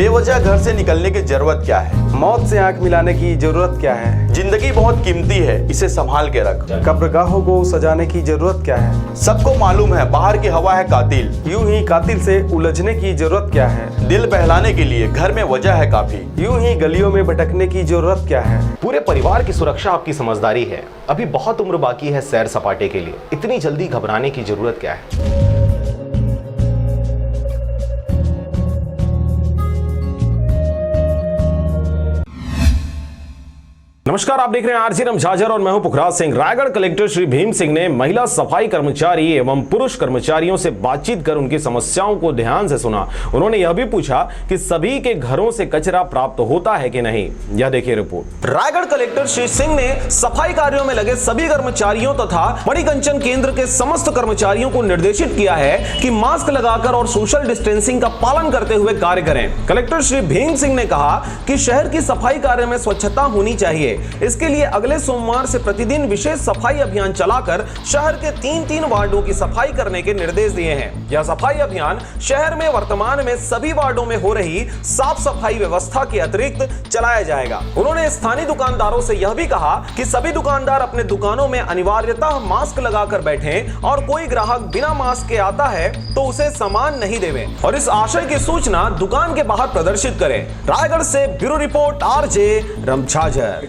बेवजह घर से निकलने की जरूरत क्या है? मौत से आंख मिलाने की जरूरत क्या है? जिंदगी बहुत कीमती है, इसे संभाल के रख। कब्रगाहों को सजाने की जरूरत क्या है? सबको मालूम है बाहर की हवा है कातिल। यूं ही कातिल से उलझने की जरूरत क्या है? दिल बहलाने के लिए घर में वजह है काफी। यूं ही गलियों में भटकने की जरूरत क्या है? पूरे परिवार की सुरक्षा आपकी समझदारी है। अभी बहुत उम्र बाकी है सैर सपाटे के लिए, इतनी जल्दी घबराने की जरूरत क्या है? नमस्कार, आप देख रहे हैं आरजे रमझाझर और मैं हूं पुखराज सिंह। रायगढ़ कलेक्टर श्री भीम सिंह ने महिला सफाई कर्मचारी एवं पुरुष कर्मचारियों से बातचीत कर उनकी समस्याओं को ध्यान से सुना। उन्होंने यह भी पूछा कि सभी के घरों से कचरा प्राप्त होता है कि नहीं। यह देखिए रिपोर्ट। रायगढ़ कलेक्टर श्री सिंह ने सफाई कार्यों में लगे सभी कर्मचारियों तथा मणिकंचन केंद्र के समस्त कर्मचारियों को निर्देशित किया है कि मास्क लगाकर और सोशल डिस्टेंसिंग का पालन करते हुए कार्य करें। कलेक्टर श्री भीम सिंह ने कहा कि शहर की सफाई कार्य में स्वच्छता होनी चाहिए। इसके लिए अगले सोमवार से प्रतिदिन विशेष सफाई अभियान चलाकर शहर के 3-3 वार्डों की सफाई करने के निर्देश दिए हैं। यह सफाई अभियान शहर में वर्तमान में सभी वार्डों में हो रही साफ सफाई व्यवस्था के अतिरिक्त चलाया जाएगा। उन्होंने स्थानीय दुकानदारों से यह भी कहा कि सभी दुकानदार अपने दुकानों में अनिवार्यतः मास्क लगाकर बैठें और कोई ग्राहक बिना मास्क के आता है तो उसे सामान नहीं देवें और इस आशय की सूचना दुकान के बाहर प्रदर्शित करें। रायगढ़ से ब्यूरो रिपोर्ट, आरजे रमझाझर।